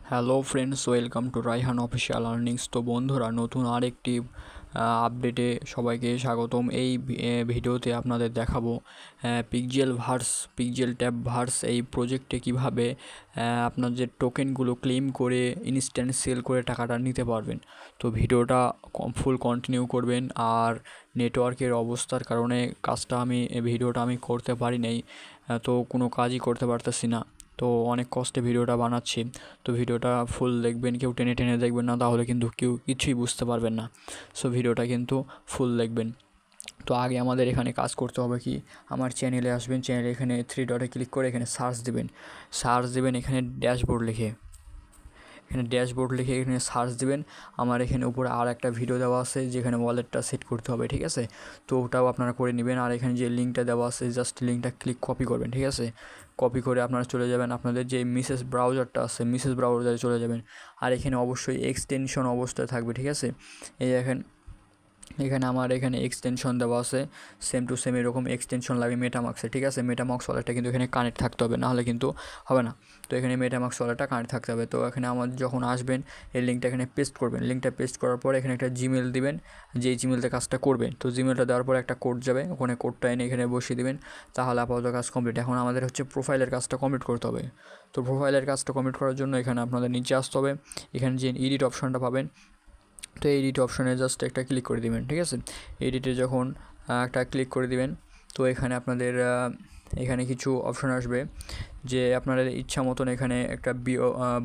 Hello friends, welcome to Raihan official earnings. তো বন্ধুরা, নতুন আরেকটি আপডেটে সবাইকে স্বাগতম। এই ভিডিওতে আপনাদের দেখাবো পিকজেল ট্যাব ভার্স এই প্রজেক্টে কিভাবে আপনাদের টোকেনগুলো ক্লেম করে ইনস্ট্যান্ট সেল করে টাকাটা নিতে পারবেন। তো ভিডিওটা ফুল কন্টিনিউ করবেন। আর নেটওয়ার্কের অবস্থার কারণে ভিডিওটা আমি করতে পারি নাই, তো কোনো কাজই করতে পারতেছি না। তো অনেক কষ্টে ভিডিওটা বানাচ্ছি। তো ভিডিওটা ফুল দেখবেন, কেউ টেনে টেনে দেখবেন না, তাহলে কিন্তু কেউ কিছুই বুঝতে পারবেন না। সো ভিডিওটা কিন্তু ফুল দেখবেন। তো আগে আমাদের এখানে কাজ করতে হবে কি, আমার চ্যানেলে আসবেন, চ্যানেলে এখানে থ্রি ডটে ক্লিক করে এখানে সার্চ দেবেন এখানে ড্যাশবোর্ড লিখে এখানে সার্চ দিবেন। আমার এখানে উপরে আর একটা ভিডিও দেওয়া আছে যেখানে ওয়ালেটটা সেট করতে হবে, ঠিক আছে। তো ওটাও আপনারা করে নেবেন। আর এখানে যে লিঙ্কটা দেওয়া আছে, জাস্ট লিঙ্কটা কপি করবেন, ঠিক আছে। কপি করে আপনারা চলে যাবেন আপনাদের যে মিসেস ব্রাউজারে চলে যাবেন। আর এখানে অবশ্যই এক্সটেনশন অবস্থায় থাকবে, ঠিক আছে। এই আমার এখানে এক্সটেনশন দেওয়া আছে, সেম টু সেম এরকম এক্সটেনশন লাগে মেটামাক্সে, ঠিক আছে। মেটামাক্স ওয়ালেটটা কিন্তু এখানে কানেক্ট থাকতে হবে, নাহলে কিন্তু হবে না। তো এখানে মেটামাক্স ওয়ালেটটা কানেক্ট থাকতে হবে। তো এখানে যখন আসবেন, এই লিঙ্কটা এখানে পেস্ট করবেন। লিঙ্কটা পেস্ট করার পর এখানে একটা জিমেল দিবেন, যেই জিমেলতে কাজটা করবেন। তো জিমেলটা দেওয়ার পর একটা কোড যাবে, ওখানে কোডটা এনে এখানে বসিয়ে দিবেন। তাহলে আপাতত কাজ কমপ্লিট। এখন আমাদের হচ্ছে প্রোফাইলের কাজটা কমপ্লিট করতে হবে। তো প্রোফাইলের কাজটা কমপ্লিট করার জন্য এখানে আপনাদের নিচে আসতে হবে। এখানে যে এডিট অপশনটা পাবেন, তো এডিট অপশনে জাস্ট একটা ক্লিক করে দিবেন, ঠিক আছে। এডিটে যখন একটা ক্লিক করে দিবেন, তো এখানে আপনাদের এখানে কিছু অপশন আসবে যে আপনারা ইচ্ছা মতন এখানে একটা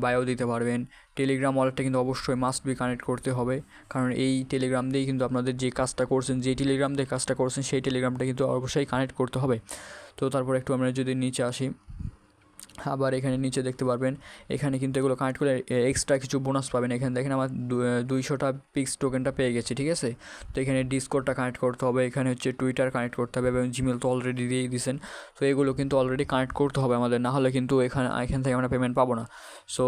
বায়ো দিতে পারবেন। টেলিগ্রাম ওয়ালেটটা কিন্তু অবশ্যই মাস্ট বি কানেক্ট করতে হবে, কারণ এই টেলিগ্রাম দিয়েই কিন্তু আপনাদের যে কাজটা করছেন, যে টেলিগ্রাম দিয়ে কাজটা করছেন, সেই টেলিগ্রামটা কিন্তু অবশ্যই কানেক্ট করতে হবে। তো তারপর একটু আমরা যদি নিচে আসি, আবার এখানে নিচে দেখতে পারবেন এখানে কিন্তু এগুলো কানেক্ট করলে এক্সট্রা কিছু বোনাস পাবেন। এখানে দেখেন আমার 200টা পিক্স টোকেনটা পেয়ে গেছে, ঠিক আছে। তো এখানে ডিসকর্ডটা কানেক্ট করতে হবে, এখানে হচ্ছে টুইটার কানেক্ট করতে হবে, এবং জিমেল তো অলরেডি দিয়েই দিয়েছেন। তো এগুলো কিন্তু অলরেডি কানেক্ট করতে হবে আমাদের, না হলে কিন্তু এখান থেকে আমরা পেমেন্ট পাবো না। সো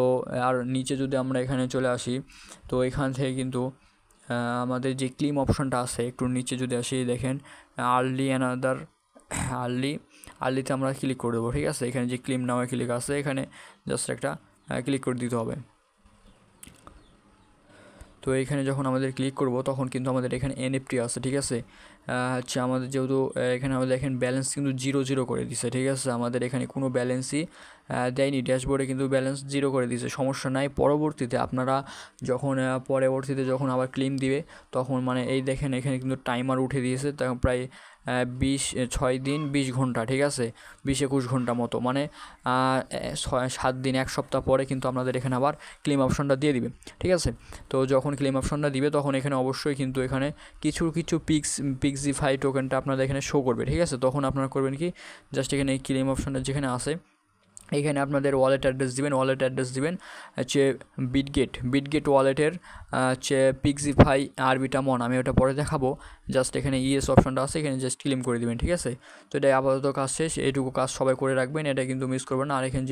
আর নিচে যদি আমরা এখানে চলে আসি, তো এখান থেকে কিন্তু আমাদের যে ক্লেম অপশনটা আছে, একটু নিচে যদি আসি দেখেন আর্লি অ্যানাদার আর্লি আর্লিতে আমরা ক্লিক করে দেবো, ঠিক আছে। এখানে যে ক্লেম নামে ক্লিক আছে, এখানে জাস্ট একটা ক্লিক করে দিতে হবে। তো এইখানে যখন আমাদের ক্লিক করব, তখন কিন্তু আমাদের এখানে এনএফটি আছে, ঠিক আছে। হচ্ছে আমাদের যেহেতু এখানে আমাদের এখানে ব্যালেন্স কিন্তু 0 করে দিছে, ঠিক আছে। আমাদের এখানে কোনো ব্যালেন্সই দেয়নি, ড্যাশবোর্ডে কিন্তু ব্যালেন্স 0 করে দিয়েছে। সমস্যা নাই, পরবর্তীতে আপনারা যখন আবার ক্লেম দিবে, তখন মানে এই দেখেন এখানে কিন্তু টাইমার উঠে দিয়েছে, তখন প্রায় 6 দিন 20 ঘন্টা, ঠিক আছে। 20-21 ঘন্টা মতো, মানে 7 দিন 1 সপ্তাহ পরে কিন্তু আপনাদের এখানে আবার ক্লেম অপশনটা দিয়ে দিবে, ঠিক আছে। তো যখন ক্লেম অপশনটা দিবে, তখন এখানে অবশ্যই কিন্তু এখানে কিছু পিক্সিফাই টোকেনটা আপনাদের এখানে শো করবে, ঠিক আছে। তখন আপনারা করবেন কি, জাস্ট এখানে এই ক্লেম অপশনটা যেখানে আছে, এখানে আপনাদের ওয়ালেট অ্যাড্রেস দিবেন হচ্ছে বিটগেট ওয়ালেটের হচ্ছে পিক্সিফাই আরবিটামন, আমি ওটা পরে দেখাবো। জাস্ট এখানে ইএস অপশনটা আছে, এখানে জাস্ট ক্লেম করে দিবেন, ঠিক আছে। তো এটাই আপাতত কাজ শেষ, এইটুকু কাজ সবাই করে রাখবেন, এটা কিন্তু মিস করবেন না। আর এখানে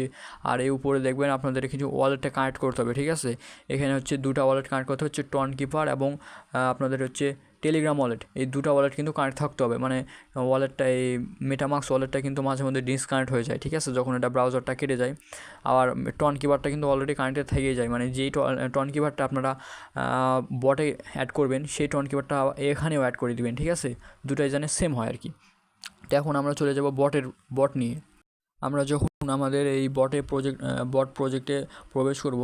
এই উপরে দেখবেন আপনাদের কিছু ওয়ালেটটা কানেক্ট করতে হবে, ঠিক আছে। এখানে হচ্ছে 2টা ওয়ালেট কানেক্ট করতে হচ্ছে, টন কিপার এবং আপনাদের হচ্ছে টেলিগ্রাম ওয়ালেট। এই 2টা ওয়ালেট কিন্তু কানেক্ট থাকতে হবে, মানে ওয়ালেটটা এই মেটামাক্স ওয়ালেটটা কিন্তু মাঝে মধ্যে ডিসকানেক্ট হয়ে যায়, ঠিক আছে, যখন এটা ব্রাউজারটা কেটে যায়। আবার টন কিপারটা কিন্তু অলরেডি কানেক্টেড থেকেই যায়, মানে যেই টন কিপারটা আপনারা বটে অ্যাড করবেন, সেই টন কিপারটা এখানেও অ্যাড করে দিবেন, ঠিক আছে। দুটাই যেন সেম হয় আর কি। তো এখন আমরা চলে যাব বট নিয়ে। আমরা যখন আমাদের এই বট প্রজেক্টে প্রবেশ করব,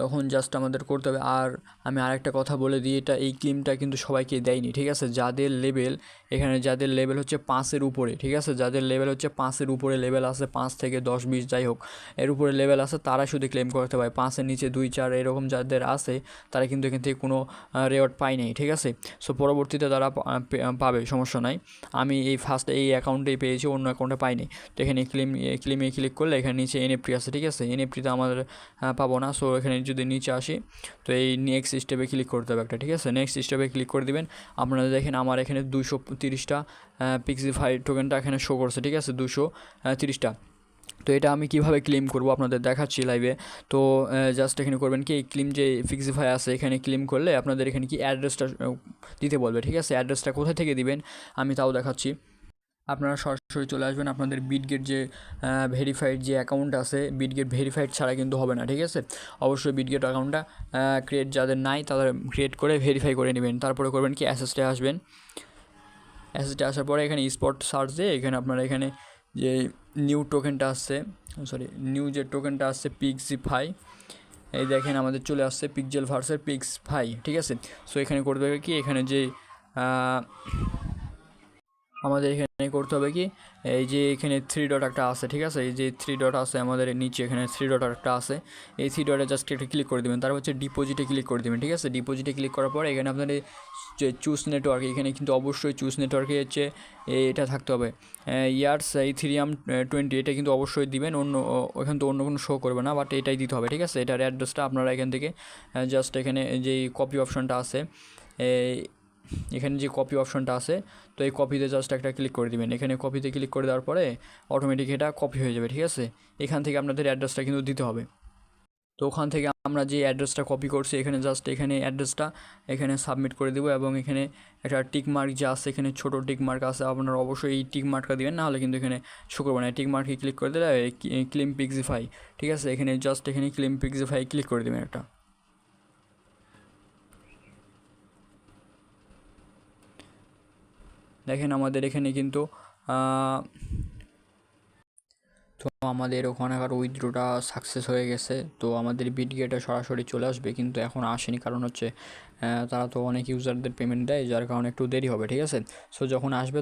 তখন জাস্ট আমাদের করতে হবে। আর আমি আরেকটা কথা বলে দিই, এই ক্লেমটা কিন্তু সবাইকে দেয়নি, ঠিক আছে। যাদের লেভেল হচ্ছে 5-এর উপরে, ঠিক আছে, যাদের লেভেল হচ্ছে 5-এর উপরে লেভেল আছে, 5 থেকে 10 20 যাই হোক, এর উপরে লেভেল আছে, তারা শুধু ক্লেম করতে পারে। 5-এর নিচে 2-4 এরকম যাদের আছে, তারা কিন্তু এখান থেকে কোনো রেওয়ার্ড পায় নাই, ঠিক আছে। সো পরবর্তীতে তারা পাবে, সমস্যা নাই। আমি এই অ্যাকাউন্টেই পেয়েছি, অন্য অ্যাকাউন্টে পাইনি। তো এখানে ক্লেমে ক্লিক করলে এখানে নিচে এনএফটি আছে, ঠিক আছে। এনএফটিতে আমাদের পাবো না। সো এখানে যদি নিচে আসি, তো এই নেক্সট স্টেপে ক্লিক করতে হবে একটা, ঠিক আছে। নেক্সট স্টেপে ক্লিক করে দিবেন। আপনারা দেখেন আমার এখানে 230টা পিক্সিফাই টোকেনটা এখানে শো করছে, ঠিক আছে, 230টা। তো এটা আমি কিভাবে ক্লেম করব আপনাদের দেখাচ্ছি লাইভে। তো জাস্ট এখানে করবেন কি, এই ক্লেম যে পিক্সিফাই আছে, এখানে ক্লেম করলে আপনাদের এখানে কি অ্যাড্রেসটা দিতে বলবে, ঠিক আছে। অ্যাড্রেসটা কোথা থেকে দিবেন আমি তাও দেখাচ্ছি। আপনারা সরাসরি চলে আসবেন আপনাদের বিটগেট যে ভেরিফাইড যে অ্যাকাউন্ট আছে, বিটগেট ভেরিফাইড ছাড়া কিন্তু হবে না, ঠিক আছে। অবশ্যই বিটগেট অ্যাকাউন্টটা ক্রিয়েট যাদের নাই তাদের ক্রিয়েট করে ভেরিফাই করে নেবেন। তারপরে করবেন কি অ্যাসেসটে আসবেন। অ্যাসেসটে আসার পরে এখানে স্পট সার্চ দিয়ে এখানে আপনারা এখানে যে নিউ টোকেনটা আসছে, সরি নিউ যে টোকেনটা আসছে পিক্সিফাই, এই দেখেন আমাদের চলে আসছে পিক্সেল ভার্সের পিক্সফাই, ঠিক আছে। সো এখানে করতে হবে কি, এখানে যে আমাদের এখানে করতে হবে কি, এই যে এখানে 3 ডট একটা আছে, ঠিক আছে। এই যে 3 ডট আছে আমাদের নিচে, এখানে 3 ডট একটা আছে, এই 3 ডটে জাস্ট একটা ক্লিক করে দেবেন। তারপর হচ্ছে ডিপোজিটে ক্লিক করে দেবেন, ঠিক আছে। ডিপোজিটে ক্লিক করার পরে এখানে আপনাদের যে চুজ নেটওয়ার্ক, এখানে কিন্তু অবশ্যই চুজ নেটওয়ার্কে হচ্ছে এটা থাকতে হবে, ইয়ার্স ইথেরিয়াম 20, এটা কিন্তু অবশ্যই দিবেন। ওখানে তো অন্য কোনো শো করবে না, বাট এটাই দিতে হবে, ঠিক আছে। এটার অ্যাড্রেসটা আপনারা এখান থেকে জাস্ট এখানে যেই কপি অপশনটা আছে, এখানে যে কপি অপশনটা আছে, তো এই কপিতে জাস্ট একটা ক্লিক করে দিবেন। এখানে কপিতে ক্লিক করে দেওয়ার পরে অটোমেটিক এটা কপি হয়ে যাবে, ঠিক আছে। এখান থেকে আপনাদের অ্যাড্রেসটা কিন্তু দিতে হবে। তো ওখান থেকে আমরা যে অ্যাড্রেসটা কপি করছি, এখানে জাস্ট এখানে অ্যাড্রেসটা এখানে সাবমিট করে দেবো, এবং এখানে একটা টিক মার্ক যে আছে, এখানে ছোটো টিক মার্ক আছে, আপনারা অবশ্যই এই টিক মার্কটা দেবেন, না হলে কিন্তু এখানে শো করবে না। টিক মার্কে ক্লিক করে দিলে ক্লেম পিক্সিফাই, ঠিক আছে। এখানে জাস্ট এখানে ক্লেম পিক্সিফাই ক্লিক করে দেবেন একটা। দেখেন আমাদের এখানে কিন্তু তো আমাদের ওখানকার উইথড্রোটা সাকসেস হয়ে গেছে। তো আমাদের বিটগেটে সরাসরি চলে আসবে, কিন্তু এখন আসেনি, কারণ হচ্ছে তারা তো অনেক ইউজারদের পেমেন্ট দেয়, যার কারণে একটু দেরি হবে, ঠিক আছে। সো যখন আসবে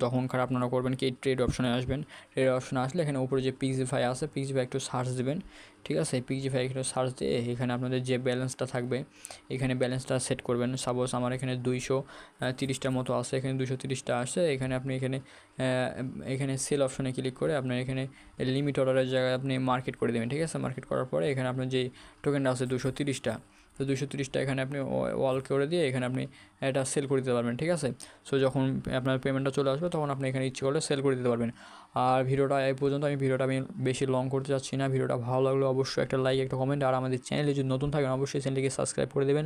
তখনকার আপনারা করবেন কি, ট্রেড অপশনে আসবেন। ট্রেড অপশনে আসলে এখানে উপরে যে পিক্সিফাই আছে, পিক্সিফাই একটু সার্চ দেবেন, ঠিক আছে। পিক্সিফাই একটু সার্চ দিয়ে এখানে আপনাদের যে ব্যালেন্সটা থাকবে, এখানে ব্যালেন্সটা সেট করবেন। সাপোজ আমার এখানে 230টার মতো আছে, এখানে 230টা আসে। এখানে আপনি এখানে সেল অপশনে ক্লিক করে আপনার এখানে লিমিট অর্ডারের জায়গায় আপনি মার্কেট করে দেবেন, ঠিক আছে। মার্কেট করার পরে এখানে আপনার যে টোকেনটা আছে 230টা, তো 230টা এখানে আপনি ওয়াল করে দিয়ে এখানে আপনি এটা সেল করে দিতে পারবেন, ঠিক আছে। সো যখন আপনার পেমেন্টটা চলে আসবে তখন আপনি এখানে ইচ্ছে করলে সেল করে দিতে পারবেন। আর ভিডিওটা এই পর্যন্ত, ভিডিওটা আমি বেশি লং করতে চাচ্ছি না। ভিডিওটা ভালো লাগলে অবশ্যই একটা লাইক, একটা কমেন্ট, আর আমাদের চ্যানেলে যদি নতুন থাকেন অবশ্যই চ্যানেলটিকে সাবস্ক্রাইব করে দেবেন।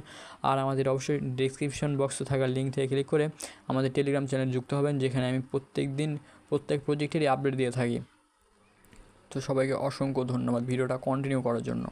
আর আমাদের অবশ্যই ডেসক্রিপশন বক্সে থাকা লিঙ্ক থেকে ক্লিক করে আমাদের টেলিগ্রাম চ্যানেল যুক্ত হবেন, যেখানে আমি প্রত্যেক প্রজেক্টেরই আপডেট দিয়ে থাকি। তো সবাইকে অসংখ্য ধন্যবাদ ভিডিওটা কন্টিনিউ করার জন্য।